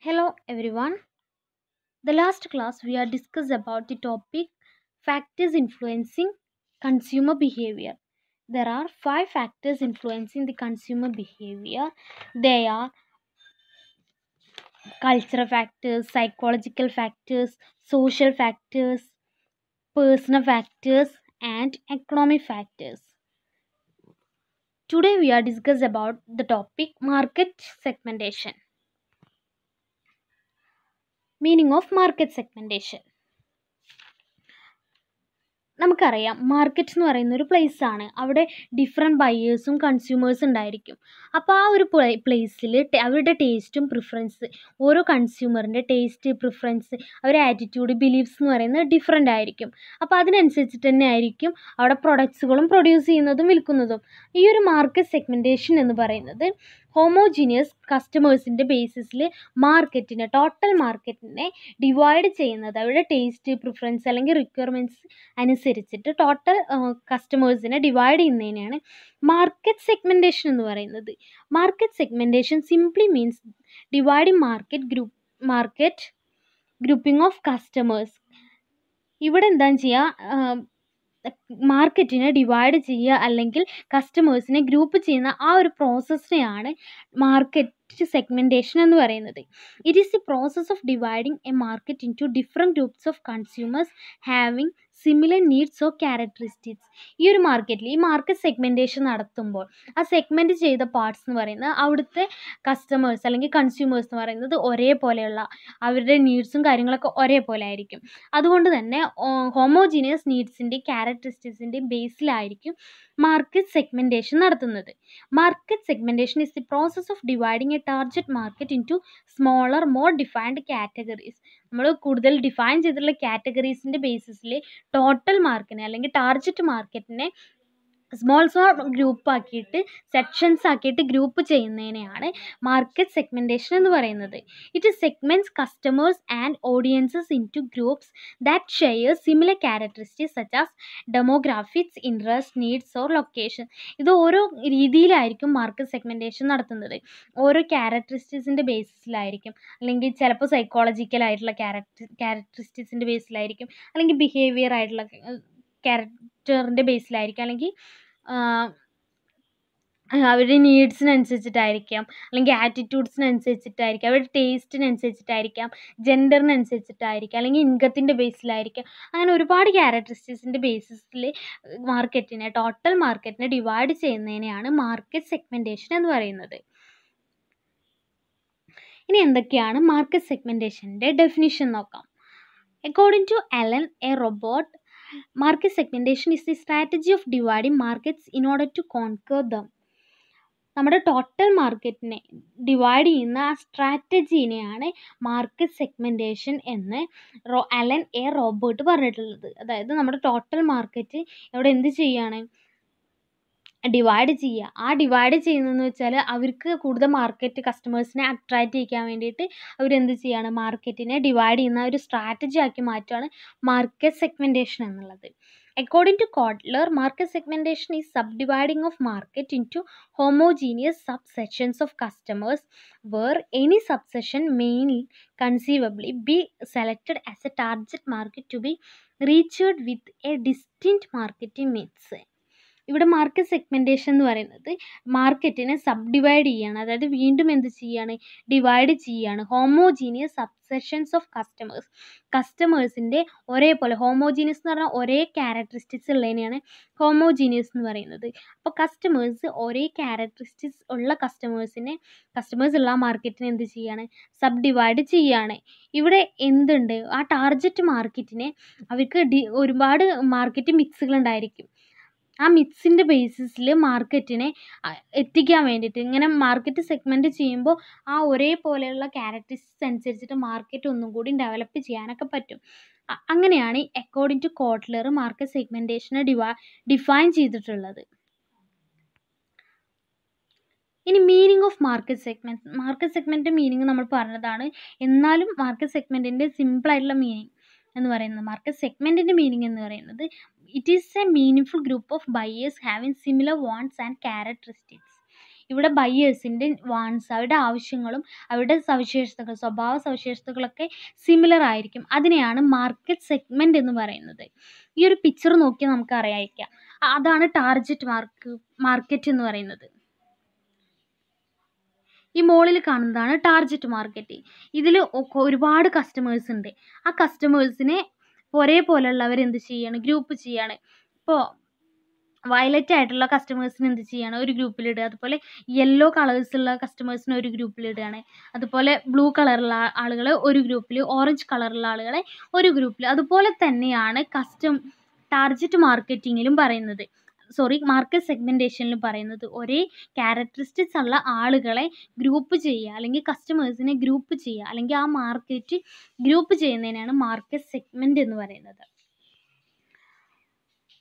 Hello everyone. The last class we are discussed about the topic factors influencing consumer behavior. There are five factors influencing the consumer behavior. They are cultural factors, psychological factors, social factors, personal factors, and economic factors. Today we are discussed about the topic market segmentation. Meaning of market segmentation. നമുക്കറിയാം market എന്ന് പറയുന്ന ഒരു place ആണ്. അവിടെ different ബയേഴ്സും കൺസ്യൂമേഴ്സും ഉണ്ടായിരിക്കും. അപ്പോൾ ആ ഒരു പ്ലേസിൽ അവരുടെ ടേസ്റ്റും പ്രിഫറൻസ്, ഓരോ കൺസ്യൂമറിൻ്റെ ടേസ്റ്റ്, പ്രിഫറൻസ്, അവരുടെ ആറ്റിറ്റ്യൂഡ്, ബിലീഫ്സ് എന്ന് പറയുന്നത് ഡിഫറെൻ്റ് ആയിരിക്കും. അപ്പോൾ അതിനനുസരിച്ചിട്ട് തന്നെ ആയിരിക്കും അവിടെ പ്രൊഡക്ട്സുകളും പ്രൊഡ്യൂസ് ചെയ്യുന്നതും വിൽക്കുന്നതും. ഈ ഒരു മാർക്കറ്റ് സെഗ്മെൻറ്റേഷൻ എന്ന് പറയുന്നത് ഹോമോജീനിയസ് കസ്റ്റമേഴ്സിൻ്റെ ബേസിസിൽ മാർക്കറ്റിനെ, ടോട്ടൽ മാർക്കറ്റിനെ ഡിവൈഡ് ചെയ്യുന്നത് അവരുടെ ടേസ്റ്റ്, പ്രിഫറൻസ് അല്ലെങ്കിൽ റിക്വയർമെൻറ്റ്സ് അനുസരിച്ചിട്ട് ടോട്ടൽ കസ്റ്റമേഴ്സിനെ ഡിവൈഡ് ചെയ്യുന്നതിനെയാണ് മാർക്കറ്റ് സെഗ്മെൻറ്റേഷൻ എന്ന് പറയുന്നത്. Market segmentation simply means dividing market grouping of customers. ഇവിടെ എന്താണ് ചെയ്യുക, മാർക്കറ്റിനെ ഡിവൈഡ് ചെയ്യുക അല്ലെങ്കിൽ കസ്റ്റമേഴ്സിനെ ഗ്രൂപ്പ് ചെയ്യുന്ന ആ ഒരു പ്രോസസ്സിനെയാണ് മാർക്കറ്റ് സെഗ്മെൻറ്റേഷൻ എന്ന് പറയുന്നത്. It is the process of dividing a market into different groups of consumers having similar needs or characteristics. ഈ ഒരു മാർക്കറ്റിൽ ഈ മാർക്കറ്റ് സെഗ്മെൻറ്റേഷൻ നടത്തുമ്പോൾ ആ സെഗ്മെൻറ്റ് ചെയ്ത പാർട്സ് എന്ന് പറയുന്നത് അവിടുത്തെ കസ്റ്റമേഴ്സ് അല്ലെങ്കിൽ കൺസ്യൂമേഴ്സ് എന്ന് പറയുന്നത് ഒരേപോലെയുള്ള അവരുടെ നീഡ്സും കാര്യങ്ങളൊക്കെ ഒരേപോലെ ആയിരിക്കും. അതുകൊണ്ട് തന്നെ ഹോമോജീനിയസ് നീഡ്സിൻ്റെയും ക്യാരക്ടറിസ്റ്റിക്സിൻ്റെയും ബേസിലായിരിക്കും മാർക്കറ്റ് സെഗ്മെൻറ്റേഷൻ നടത്തുന്നത്. Market segmentation is the process of dividing a target market into smaller more defined categories. നമ്മൾ കൂടുതൽ ഡിഫൈൻ ചെയ്തിട്ടുള്ള കാറ്റഗറീസിൻ്റെ ബേസിസിൽ ടോട്ടൽ മാർക്കറ്റിനെ അല്ലെങ്കിൽ ടാർഗറ്റ് മാർക്കറ്റിനെ സ്മോൾ ഗ്രൂപ്പാക്കിയിട്ട് സെക്ഷൻസ് ആക്കിയിട്ട് ഗ്രൂപ്പ് ചെയ്യുന്നതിനെയാണ് മാർക്കറ്റ് സെഗ്മെൻറ്റേഷൻ എന്ന് പറയുന്നത്. It segments customers and audiences in to groups that share similar characteristics such as demographics, interest, needs or location. ഇത് ഓരോ രീതിയിലായിരിക്കും മാർക്കറ്റ് സെഗ്മെൻറ്റേഷൻ നടത്തുന്നത്. ഓരോ ക്യാരക്ടറിസ്റ്റിക്സിൻ്റെ ബേസിസിലായിരിക്കും, അല്ലെങ്കിൽ ചിലപ്പോൾ സൈക്കോളജിക്കൽ ആയിട്ടുള്ള ക്യാരക്ടറിസ്റ്റിക്സിൻ്റെ ബേസിലായിരിക്കും, അല്ലെങ്കിൽ ബിഹേവിയർ ആയിട്ടുള്ള ക്യാരക്ടറിൻ്റെ ബേസിലായിരിക്കും, അല്ലെങ്കിൽ അവരുടെ നീഡ്സിനനുസരിച്ചിട്ടായിരിക്കാം, അല്ലെങ്കിൽ ആറ്റിറ്റ്യൂഡ്സിനനുസരിച്ചിട്ടായിരിക്കാം, അവരുടെ ടേസ്റ്റിനനുസരിച്ചിട്ടായിരിക്കാം, ജെൻഡറിനനുസരിച്ചിട്ടായിരിക്കാം, അല്ലെങ്കിൽ ഇൻകത്തിൻ്റെ ബേസിലായിരിക്കാം. അങ്ങനെ ഒരുപാട് ക്യാരക്ടറിസ്റ്റിക്സിൻ്റെ ബേസിസിൽ മാർക്കറ്റിനെ, ടോട്ടൽ മാർക്കറ്റിനെ ഡിവൈഡ് ചെയ്യുന്നതിനെയാണ് മാർക്കറ്റ് സെഗ്മെൻറ്റേഷൻ എന്ന് പറയുന്നത്. ഇനി എന്തൊക്കെയാണ് മാർക്കറ്റ് സെഗ്മെൻറ്റേഷൻ്റെ ഡെഫിനിഷൻ നോക്കാം. According to Alan A Robert, market segmentation is the strategy of dividing markets in order to conquer them. നമ്മുടെ ടോട്ടൽ മാർക്കറ്റിനെ ഡിവൈഡ് ചെയ്യുന്ന ആ സ്ട്രാറ്റജീനെയാണ് മാർക്കറ്റ് സെഗ്മെൻറ്റേഷൻ എന്ന് അലൻ എ റോബർട്ട് പറഞ്ഞിട്ടുള്ളത്. അതായത് നമ്മുടെ ടോട്ടൽ മാർക്കറ്റ് ഇവിടെ എന്ത് ചെയ്യുകയാണ്, ഡിവൈഡ് ചെയ്യുക. ആ ഡിവൈഡ് ചെയ്യുന്നതെന്ന് വെച്ചാൽ അവർക്ക് കൂടുതൽ മാർക്കറ്റ് കസ്റ്റമേഴ്സിനെ അട്രാക്റ്റ് ചെയ്യിക്കാൻ വേണ്ടിയിട്ട് അവരെന്ത് ചെയ്യുകയാണ്, മാർക്കറ്റിനെ ഡിവൈഡ് ചെയ്യുന്ന ഒരു സ്ട്രാറ്റജി ആക്കി മാറ്റുകയാണ് മാർക്കറ്റ് സെഗ്മെൻറ്റേഷൻ എന്നുള്ളത്. According to Kotler, market segmentation is subdividing of market into homogeneous subsections of customers where any subsection may conceivably be selected as a target market to be reached with a distinct marketing mix. ഇവിടെ market segmentation എന്ന് പറയുന്നത് മാർക്കറ്റിനെ sub divide ചെയ്യുകയാണ്. അതായത് വീണ്ടും എന്ത് ചെയ്യുകയാണ്, divide ചെയ്യുകയാണ്. ഹോമോജീനിയസ് സബ്സെക്ഷൻസ് ഓഫ് കസ്റ്റമേഴ്സിൻ്റെ ഒരേപോലെ, ഹോമോജീനിയസ് എന്ന് പറഞ്ഞാൽ ഒരേ ക്യാരക്ടറിസ്റ്റിക്സ് ഉള്ളതിനെയാണ് ഹോമോജീനിയസ് എന്ന് പറയുന്നത്. അപ്പോൾ കസ്റ്റമേഴ്സ് ഒരേ ക്യാരക്ടറിസ്റ്റിക്സ് ഉള്ള കസ്റ്റമേഴ്സ് ഉള്ള മാർക്കറ്റിനെ എന്ത് ചെയ്യുകയാണ്, സബ് ഡിവൈഡ് ചെയ്യുകയാണ്. ഇവിടെ എന്തുണ്ട്, ആ ടാർഗറ്റ് മാർക്കറ്റിനെ അവർക്ക് ഒരുപാട് മാർക്കറ്റ് മിക്സുകളുണ്ടായിരിക്കും. ആ മിക്സിൻ്റെ ബേസിസിൽ മാർക്കറ്റിനെ എത്തിക്കാൻ വേണ്ടിയിട്ട് ഇങ്ങനെ മാർക്കറ്റ് സെഗ്മെൻറ്റ് ചെയ്യുമ്പോൾ ആ ഒരേപോലെയുള്ള ക്യാരക്ടറിസ്റ്റിക്സ് അനുസരിച്ചിട്ട് മാർക്കറ്റ് ഒന്നും കൂടി ഡെവലപ്പ് ചെയ്യാനൊക്കെ പറ്റും. അങ്ങനെയാണ് അക്കോർഡിംഗ് ടു കോട്ട്ലർ മാർക്കറ്റ് സെഗ്മെൻറ്റേഷനെ ഡിഫൈൻ ചെയ്തിട്ടുള്ളത്. ഇനി meaning of market segment meaning നമ്മൾ പറഞ്ഞതാണ്. എന്നാലും മാർക്കറ്റ് സെഗ്മെൻറ്റിൻ്റെ സിമ്പിളായിട്ടുള്ള മീനിങ് എന്ന് പറയുന്നത്, മാർക്കറ്റ് സെഗ്മെൻറ്റിൻ്റെ മീനിങ് എന്ന് പറയുന്നത്, it is a meaningful group of buyers having similar wants and characteristics. ഇവിടെ ബയേഴ്സിൻ്റെ വാൺസ്, അവരുടെ ആവശ്യങ്ങളും അവരുടെ സവിശേഷതകൾ, സ്വഭാവ സവിശേഷതകളൊക്കെ സിമിലർ ആയിരിക്കും. അതിനെയാണ് മാർക്കറ്റ് സെഗ്മെൻറ്റ് എന്ന് പറയുന്നത്. ഈ ഒരു പിക്ചർ നോക്കിയാൽ നമുക്ക് അറിയാതിരിക്കാം, അതാണ് ടാർഗറ്റ് മാർക്കറ്റ് എന്ന് പറയുന്നത്. ഈ മോളിൽ കാണുന്നതാണ് ടാർഗറ്റ് മാർക്കറ്റ്. ഇതിൽ ഒരുപാട് കസ്റ്റമേഴ്സ് ഉണ്ട്. ആ കസ്റ്റമേഴ്സിനെ ഒരേപോലെയുള്ളവർ എന്ത് ചെയ്യാണ്, ഗ്രൂപ്പ് ചെയ്യാണ്. ഇപ്പോൾ വയലറ്റ് ആയിട്ടുള്ള കസ്റ്റമേഴ്സിന് എന്ത് ചെയ്യാണ്, ഒരു ഗ്രൂപ്പിലിടുക. അതുപോലെ യെല്ലോ കളേഴ്സുള്ള കസ്റ്റമേഴ്സിനെ ഒരു ഗ്രൂപ്പിലിടുകയാണ്. അതുപോലെ ബ്ലൂ കളറുള്ള ആളുകളെ ഒരു ഗ്രൂപ്പിൽ, ഓറഞ്ച് കളറുള്ള ആളുകളെ ഒരു ഗ്രൂപ്പിൽ. അതുപോലെ തന്നെയാണ് ടാർഗറ്റ് മാർക്കറ്റിങ്ങിലും പറയുന്നത്, മാർക്കറ്റ് സെഗ്മെൻറ്റേഷനിലും പറയുന്നത്. ഒരേ ക്യാരക്ടറിസ്റ്റിക്സ് ഉള്ള ആളുകളെ ഗ്രൂപ്പ് ചെയ്യുക, അല്ലെങ്കിൽ കസ്റ്റമേഴ്സിനെ ഗ്രൂപ്പ് ചെയ്യുക, അല്ലെങ്കിൽ ആ മാർക്കറ്റ് ഗ്രൂപ്പ് ചെയ്യുന്നതിനാണ് മാർക്കറ്റ് സെഗ്മെൻറ്റ് എന്ന് പറയുന്നത്.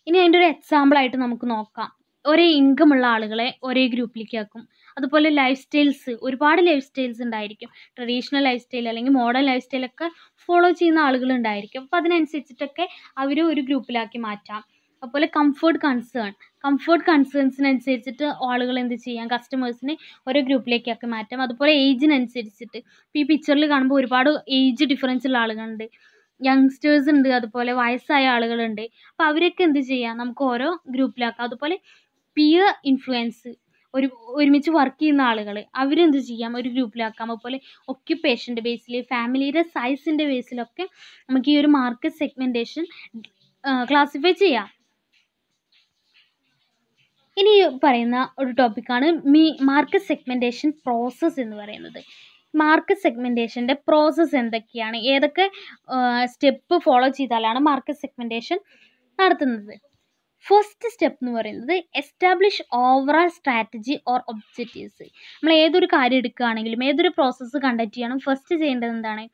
ഇനി അതിൻ്റെ ഒരു എക്സാമ്പിളായിട്ട് നമുക്ക് നോക്കാം. ഒരേ ഇൻകം ഉള്ള ആളുകളെ ഒരേ ഗ്രൂപ്പിലേക്ക് ആക്കും. അതുപോലെ ലൈഫ് സ്റ്റൈൽസ്, ഒരുപാട് ലൈഫ് സ്റ്റൈൽസ് ഉണ്ടായിരിക്കും. ട്രഡീഷണൽ ലൈഫ് സ്റ്റൈൽ അല്ലെങ്കിൽ മോഡേൺ ലൈഫ് സ്റ്റൈലൊക്കെ ഫോളോ ചെയ്യുന്ന ആളുകളുണ്ടായിരിക്കും. അപ്പോൾ അതിനനുസരിച്ചിട്ടൊക്കെ അവർ ഒരു ഗ്രൂപ്പിലാക്കി മാറ്റാം. അതുപോലെ കംഫർട്ട് കൺസേൺസിനനുസരിച്ചിട്ട് ആളുകൾ എന്ത് ചെയ്യാം, കസ്റ്റമേഴ്സിനെ ഓരോ ഗ്രൂപ്പിലേക്കൊക്കെ മാറ്റാം. അതുപോലെ ഏജിനനുസരിച്ചിട്ട്, ഇപ്പോൾ ഈ പിക്ചറിൽ കാണുമ്പോൾ ഒരുപാട് ഏജ് ഡിഫറൻസ് ഉള്ള ആളുകളുണ്ട്, യങ്സ്റ്റേഴ്സ് ഉണ്ട്, അതുപോലെ വയസ്സായ ആളുകളുണ്ട്. അപ്പോൾ അവരൊക്കെ എന്ത് ചെയ്യാം, നമുക്ക് ഓരോ ഗ്രൂപ്പിലാക്കാം. അതുപോലെ പിയർ ഇൻഫ്ലുവൻസ്, ഒരുമിച്ച് വർക്ക് ചെയ്യുന്ന ആളുകൾ, അവരെന്ത് ചെയ്യാം, ഒരു ഗ്രൂപ്പിലാക്കാം. അതുപോലെ ഒക്യുപ്പേഷൻ്റെ ബേസിൽ, ഫാമിലിയുടെ സൈസിൻ്റെ ബേസിലൊക്കെ നമുക്ക് ഈ ഒരു മാർക്കറ്റ് സെഗ്മെൻറ്റേഷൻ ക്ലാസിഫൈ ചെയ്യാം. ഇനി പറയുന്ന ഒരു ടോപ്പിക്കാണ് മാർക്കറ്റ് സെഗ്മെൻറ്റേഷൻ പ്രോസസ്സ് എന്ന് പറയുന്നത്. മാർക്കറ്റ് സെഗ്മെൻറ്റേഷൻ്റെ പ്രോസസ്സ് എന്തൊക്കെയാണ്, ഏതൊക്കെ സ്റ്റെപ്പ് ഫോളോ ചെയ്താലാണ് മാർക്കറ്റ് സെഗ്മെൻറ്റേഷൻ നടത്തുന്നത്. ഫസ്റ്റ് സ്റ്റെപ്പ് എന്ന് പറയുന്നത് establish overall strategy or objectives. നമ്മൾ ഏതൊരു കാര്യം എടുക്കുകയാണെങ്കിലും, ഏതൊരു പ്രോസസ്സ് കണ്ടക്ട് ചെയ്യണം, ഫസ്റ്റ് ചെയ്യേണ്ടത് എന്താണ്,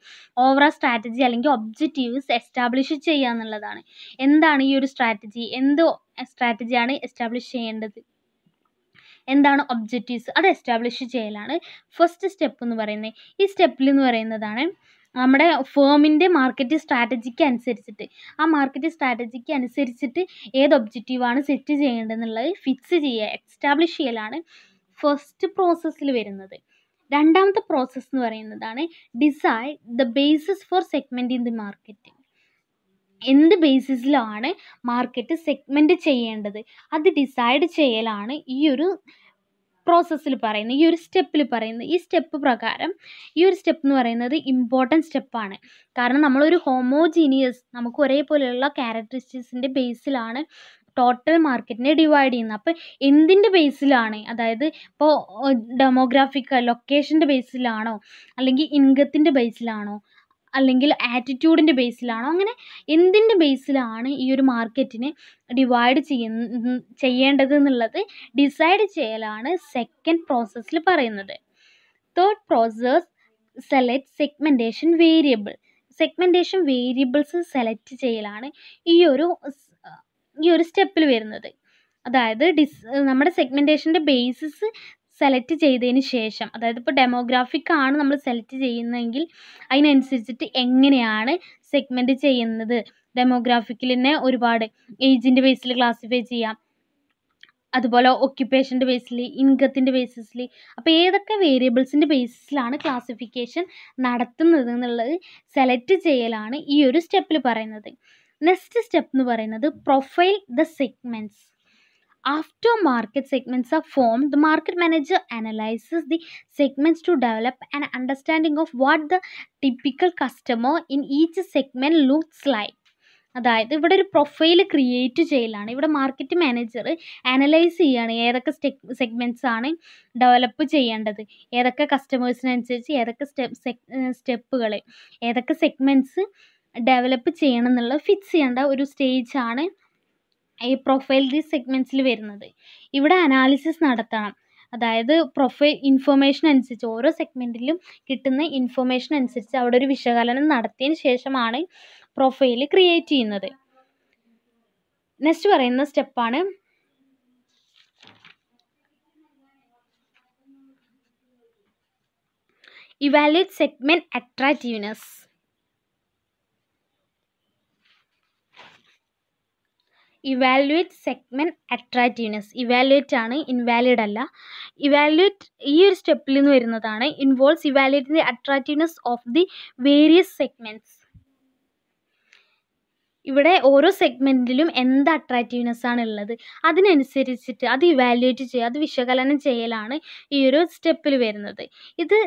ഓവറോൾ സ്ട്രാറ്റജി അല്ലെങ്കിൽ ഒബ്ജക്റ്റീവ്സ് എസ്റ്റാബ്ലിഷ് ചെയ്യുക എന്നുള്ളതാണ്. എന്താണ് ഈ ഒരു സ്ട്രാറ്റജി, എന്ത് സ്ട്രാറ്റജിയാണ് എസ്റ്റാബ്ലിഷ് ചെയ്യേണ്ടത്, എന്താണ് ഒബ്ജക്റ്റീവ്സ്, അത് എസ്റ്റാബ്ലിഷ് ചെയ്യലാണ് ഫസ്റ്റ് സ്റ്റെപ്പ് എന്ന് പറയുന്നത്. ഈ സ്റ്റെപ്പിൽ എന്ന് പറയുന്നതാണ് നമ്മുടെ ഫേമിൻ്റെ മാർക്കറ്റ് സ്ട്രാറ്റജിക്ക് അനുസരിച്ചിട്ട്, ആ മാർക്കറ്റ് സ്ട്രാറ്റജിക്ക് അനുസരിച്ചിട്ട് ഏത് ഒബ്ജക്റ്റീവാണ് സെറ്റ് ചെയ്യേണ്ടതെന്നുള്ളത് ഫിക്സ് ചെയ്യുക, എസ്റ്റാബ്ലിഷ് ചെയ്യലാണ് ഫസ്റ്റ് പ്രോസസ്സിൽ വരുന്നത്. രണ്ടാമത്തെ പ്രോസസ്സ് എന്ന് പറയുന്നതാണ് decide the basis for segment in the market. എന്ത് ബേസിസിലാണ് മാർക്കറ്റ് സെഗ്മെൻറ്റ് ചെയ്യേണ്ടത്, അത് ഡിസൈഡ് ചെയ്യലാണ് ഈ ഒരു പ്രോസസ്സിൽ പറയുന്നത്, ഈ ഒരു സ്റ്റെപ്പിൽ പറയുന്നത്. ഈ സ്റ്റെപ്പ് പ്രകാരം, ഈ ഒരു സ്റ്റെപ്പ് എന്ന് പറയുന്നത് ഇമ്പോർട്ടൻറ്റ് സ്റ്റെപ്പാണ്. കാരണം നമ്മളൊരു ഹോമോജീനിയസ്, നമുക്ക് ഒരേപോലെയുള്ള ക്യാരക്ടറിസ്റ്റിക്സിൻ്റെ ബേസിലാണ് ടോട്ടൽ മാർക്കറ്റിനെ ഡിവൈഡ് ചെയ്യുന്നത്. അപ്പോൾ എന്തിൻ്റെ ബേസിലാണ്, അതായത് ഇപ്പോൾ ഡെമോഗ്രാഫിക് ലൊക്കേഷൻ്റെ ബേസിലാണോ, അല്ലെങ്കിൽ ഇൻകത്തിൻ്റെ ബേസിലാണോ, അല്ലെങ്കിൽ ആറ്റിറ്റ്യൂഡിൻ്റെ ബേസിലാണോ, അങ്ങനെ എന്തിൻ്റെ ബേസിലാണ് ഈ ഒരു മാർക്കറ്റിനെ ഡിവൈഡ് ചെയ്യേണ്ടത് എന്നുള്ളത് ഡിസൈഡ് ചെയ്യലാണ് സെക്കൻഡ് പ്രോസസ്സിൽ പറയുന്നത്. Third process select segmentation variables select ചെയ്യലാണ് ഈ ഒരു സ്റ്റെപ്പിൽ വരുന്നത്. അതായത് നമ്മുടെ സെഗ്മെൻറ്റേഷൻ്റെ ബേസിസ് സെലക്ട് ചെയ്തതിന് ശേഷം, അതായത് ഇപ്പോൾ ഡെമോഗ്രാഫിക് ആണ് നമ്മൾ സെലക്ട് ചെയ്യുന്നതെങ്കിൽ അതിനനുസരിച്ചിട്ട് എങ്ങനെയാണ് സെഗ്മെൻറ്റ് ചെയ്യുന്നത്. ഡെമോഗ്രാഫിക്കിൽ തന്നെ ഒരുപാട് ഏജിൻ്റെ ബേസിൽ ക്ലാസിഫൈ ചെയ്യാം, അതുപോലെ ഒക്യുപ്പേഷൻ്റെ ബേസിൽ, ഇൻകത്തിൻ്റെ ബേസിസിൽ. അപ്പോൾ ഏതൊക്കെ വേരിയബിൾസിൻ്റെ ബേസിസിലാണ് ക്ലാസിഫിക്കേഷൻ നടത്തുന്നത് എന്നുള്ളത് സെലക്ട് ചെയ്യലാണ് ഈ ഒരു സ്റ്റെപ്പിൽ പറയുന്നത്. നെക്സ്റ്റ് സ്റ്റെപ്പ് എന്ന് പറയുന്നത് profile the segments. After market segments are formed, the market manager analyzes the segments to develop an understanding of what the typical customer in each segment looks like. അതായത് ഇവിടെ ഒരു പ്രൊഫൈൽ ക്രിയേറ്റ് ചെയ്യലാണ്. ഇവിടെ market manager analyse ചെയ്യുകയാണ് ഏതൊക്കെ segments ആണ് develop ചെയ്യേണ്ടത്, ഏതൊക്കെ കസ്റ്റമേഴ്സിനനുസരിച്ച് ഏതൊക്കെ സ്റ്റെപ്പുകൾ, ഏതൊക്കെ സെഗ്മെൻറ്റ്സ് ഡെവലപ്പ് ചെയ്യണം എന്നുള്ളത് ഫിക്സ് ചെയ്യേണ്ട ഒരു സ്റ്റേജാണ് ഈ പ്രൊഫൈൽ ദി സെഗ്മെൻറ്റ്സിൽ വരുന്നത്. ഇവിടെ അനാലിസിസ് നടത്തണം. അതായത് ഇൻഫർമേഷൻ അനുസരിച്ച്, ഓരോ സെഗ്മെൻറ്റിലും കിട്ടുന്ന ഇൻഫർമേഷൻ അനുസരിച്ച് അവിടെ ഒരു വിശകലനം നടത്തിയതിന് ശേഷമാണ് പ്രൊഫൈൽ ക്രിയേറ്റ് ചെയ്യുന്നത്. നെക്സ്റ്റ് പറയുന്ന സ്റ്റെപ്പാണ് evaluate segment attractiveness. Evaluate segment attractiveness. Evaluate ആണ്, ഇൻവാലിഡ് അല്ല. ഇവാലുവേറ്റ് ഈ ഒരു സ്റ്റെപ്പിൽ നിന്ന് വരുന്നതാണ്. Involves evaluating the attractiveness of the various segments. ഇവിടെ ഓരോ സെഗ്മെൻറ്റിലും എന്ത് അട്രാക്റ്റീവ്നെസ് ആണ് ഉള്ളത് അതിനനുസരിച്ചിട്ട് അത് ഇവാലുവേറ്റ് ചെയ്യുക, അത് വിശകലനം ചെയ്യലാണ് ഈ ഒരു സ്റ്റെപ്പിൽ വരുന്നത്. ഇത്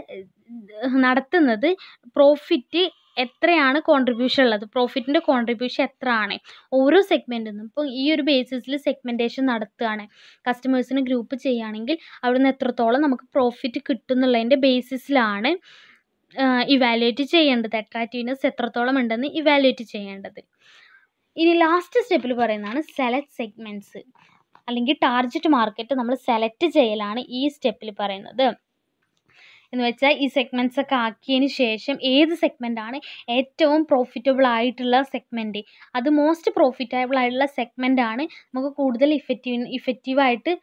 നടത്തുന്നത് പ്രോഫിറ്റ് എത്രയാണ് കോൺട്രിബ്യൂഷൻ ഉള്ളത്, പ്രോഫിറ്റിൻ്റെ കോൺട്രിബ്യൂഷൻ എത്ര ആണ് ഓരോ സെഗ്മെൻറ്റിൽ നിന്നും. ഇപ്പോൾ ഈ ഒരു ബേസിസിൽ സെഗ്മെൻറ്റേഷൻ നടത്തുകയാണ്, കസ്റ്റമേഴ്സിന് ഗ്രൂപ്പ് ചെയ്യുകയാണെങ്കിൽ അവിടെ നിന്ന് എത്രത്തോളം നമുക്ക് പ്രോഫിറ്റ് കിട്ടുന്നുള്ളതിൻ്റെ ബേസിസിലാണ് ഇവാലുവേറ്റ് ചെയ്യേണ്ടത്. അട്രാക്റ്റീവ്നെസ് എത്രത്തോളം ഉണ്ടെന്ന് ഇവാലുവേറ്റ് ചെയ്യേണ്ടത്. ഇനി ലാസ്റ്റ് സ്റ്റെപ്പിൽ പറയുന്നതാണ് സെലക്ട് സെഗ്മെൻറ്റ്സ്, അല്ലെങ്കിൽ ടാർഗറ്റ് മാർക്കറ്റ് നമ്മൾ സെലക്ട് ചെയ്യലാണ് ഈ സ്റ്റെപ്പിൽ പറയുന്നത്. എന്ന് വെച്ചാൽ ഈ സെഗ്മെൻറ്റ്സ് ഒക്കെ ആക്കിയതിന് ശേഷം ഏത് സെഗ്മെൻറ്റാണ് ഏറ്റവും പ്രോഫിറ്റബിൾ ആയിട്ടുള്ള സെഗ്മെൻറ്റ്, അത് മോസ്റ്റ് പ്രോഫിറ്റബിൾ ആയിട്ടുള്ള സെഗ്മെൻറ്റാണ് നമുക്ക് കൂടുതൽ ഇഫക്റ്റീവായിട്ട്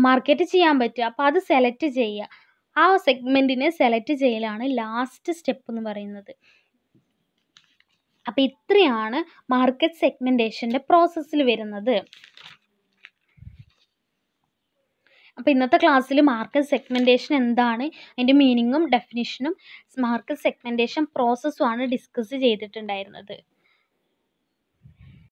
മാർക്കറ്റ് ചെയ്യാൻ പറ്റുക. അപ്പോൾ അത് സെലക്ട് ചെയ്യുക, ആ സെഗ്മെൻറ്റിനെ സെലക്ട് ചെയ്യലാണ് ലാസ്റ്റ് സ്റ്റെപ്പ് എന്ന് പറയുന്നത്. അപ്പോൾ ഇത്രയാണ് മാർക്കറ്റ് സെഗ്മെൻറ്റേഷൻ്റെ പ്രോസസ്സിൽ വരുന്നത്. അപ്പോൾ ഇന്നത്തെ ക്ലാസ്സിൽ മാർക്കറ്റ് സെഗ്മെൻറ്റേഷൻ എന്താണ്, അതിൻ്റെ മീനിങ്ങും ഡെഫിനിഷനും മാർക്കറ്റ് സെഗ്മെൻറ്റേഷൻ പ്രോസസ്സുമാണ് ഡിസ്കസ് ചെയ്തിട്ടുണ്ടായിരുന്നത്.